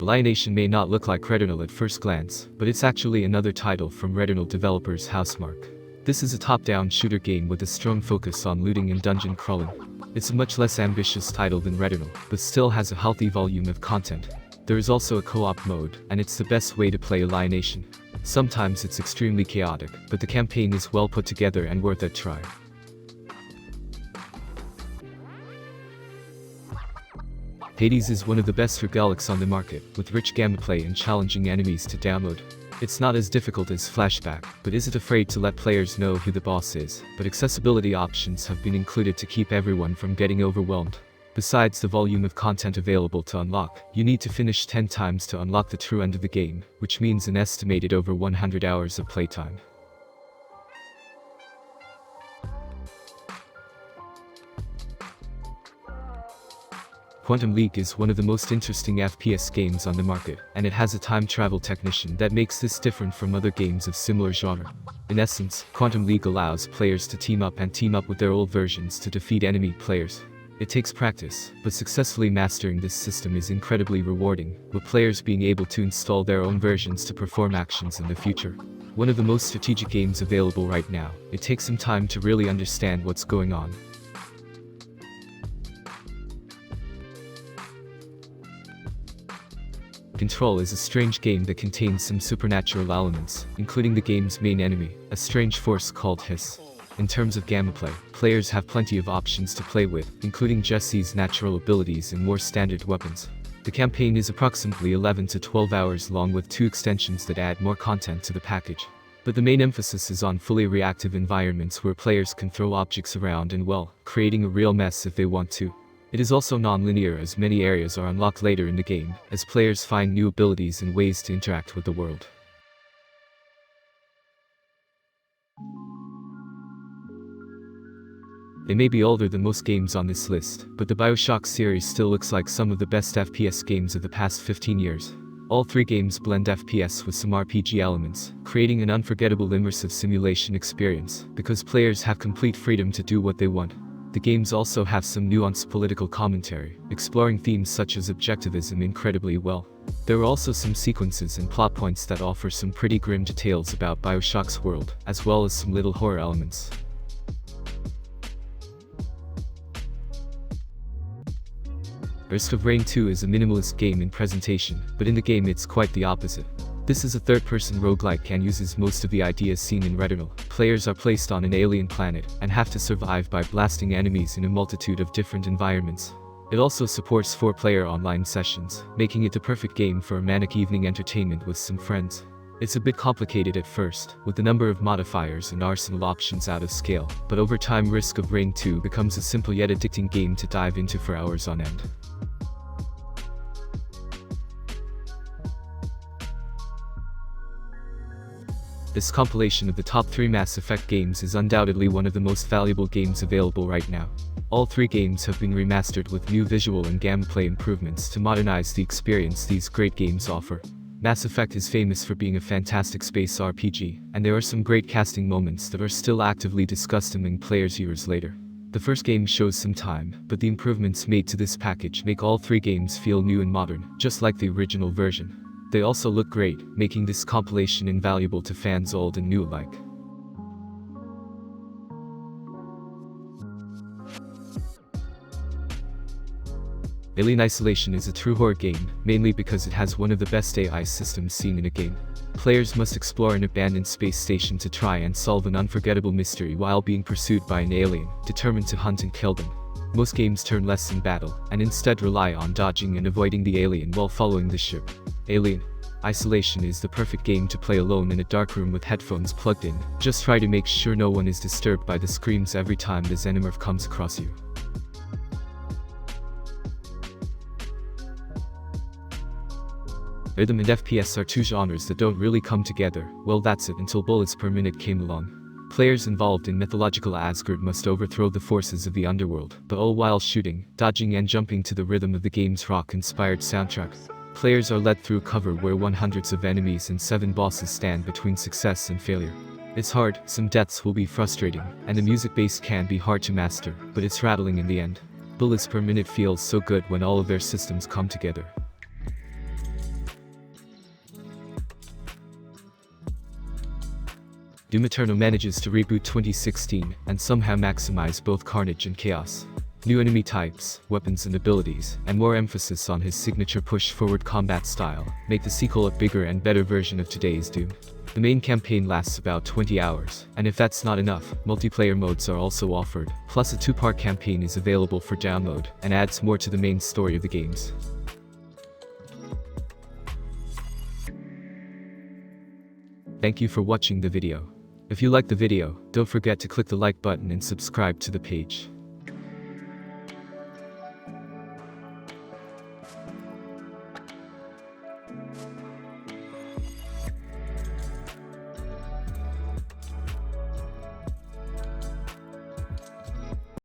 Alienation may not look like Returnal at first glance, but it's actually another title from Returnal developers Housemarque. This is a top-down shooter game with a strong focus on looting and dungeon crawling. It's a much less ambitious title than Returnal, but still has a healthy volume of content. There is also a co-op mode, and it's the best way to play Alienation. Sometimes it's extremely chaotic, but the campaign is well put together and worth a try. Hades is one of the best roguelikes on the market, with rich gameplay and challenging enemies to download. It's not as difficult as Flashback, but isn't afraid to let players know who the boss is, but accessibility options have been included to keep everyone from getting overwhelmed. Besides the volume of content available to unlock, you need to finish 10 times to unlock the true end of the game, which means an estimated over 100 hours of playtime. Quantum League is one of the most interesting FPS games on the market, and it has a time travel technician that makes this different from other games of similar genre. In essence, Quantum League allows players to team up with their old versions to defeat enemy players. It takes practice, but successfully mastering this system is incredibly rewarding, with players being able to install their own versions to perform actions in the future. One of the most strategic games available right now, it takes some time to really understand what's going on. Control is a strange game that contains some supernatural elements, including the game's main enemy, a strange force called Hiss. In terms of gameplay, players have plenty of options to play with, including Jesse's natural abilities and more standard weapons. The campaign is approximately 11 to 12 hours long with 2 extensions that add more content to the package. But the main emphasis is on fully reactive environments where players can throw objects around and, well, creating a real mess if they want to. It is also non-linear as many areas are unlocked later in the game, as players find new abilities and ways to interact with the world. They may be older than most games on this list, but the Bioshock series still looks like some of the best FPS games of the past 15 years. All 3 games blend FPS with some RPG elements, creating an unforgettable immersive simulation experience, because players have complete freedom to do what they want. The games also have some nuanced political commentary, exploring themes such as objectivism incredibly well. There are also some sequences and plot points that offer some pretty grim details about Bioshock's world, as well as some little horror elements. Risk of Rain 2 is a minimalist game in presentation, but in the game it's quite the opposite. This is a third-person roguelike and uses most of the ideas seen in Returnal. Players are placed on an alien planet, and have to survive by blasting enemies in a multitude of different environments. It also supports 4-player online sessions, making it the perfect game for a manic evening entertainment with some friends. It's a bit complicated at first, with the number of modifiers and arsenal options out of scale, but over time Risk of Rain 2 becomes a simple yet addicting game to dive into for hours on end. This compilation of the top 3 Mass Effect games is undoubtedly one of the most valuable games available right now. All 3 games have been remastered with new visual and gameplay improvements to modernize the experience these great games offer. Mass Effect is famous for being a fantastic space RPG, and there are some great casting moments that are still actively discussed among players years later. The first game shows some time, but the improvements made to this package make all 3 games feel new and modern, just like the original version. They also look great, making this compilation invaluable to fans old and new alike. Alien Isolation is a true horror game, mainly because it has one of the best AI systems seen in a game. Players must explore an abandoned space station to try and solve an unforgettable mystery while being pursued by an alien, determined to hunt and kill them. Most games turn less in battle, and instead rely on dodging and avoiding the alien while following the ship. Alien Isolation is the perfect game to play alone in a dark room with headphones plugged in. Just try to make sure no one is disturbed by the screams every time the xenomorph comes across you. Rhythm and FPS are 2 genres that don't really come together. Well, that's it until bullets per minute came along. Players involved in mythological Asgard must overthrow the forces of the underworld, but all while shooting, dodging and jumping to the rhythm of the game's rock-inspired soundtrack. Players are led through cover where hundreds of enemies and 7 bosses stand between success and failure. It's hard, some deaths will be frustrating, and the music base can be hard to master, but it's rattling in the end. Bullets per minute feels so good when all of their systems come together. Doom Eternal manages to reboot 2016 and somehow maximize both carnage and chaos. New enemy types, weapons and abilities, and more emphasis on his signature push-forward combat style make the sequel a bigger and better version of today's Doom. The main campaign lasts about 20 hours, and if that's not enough, multiplayer modes are also offered, plus a 2-part campaign is available for download, and adds more to the main story of the games. Thank you for watching the video. If you liked the video, don't forget to click the like button and subscribe to the page.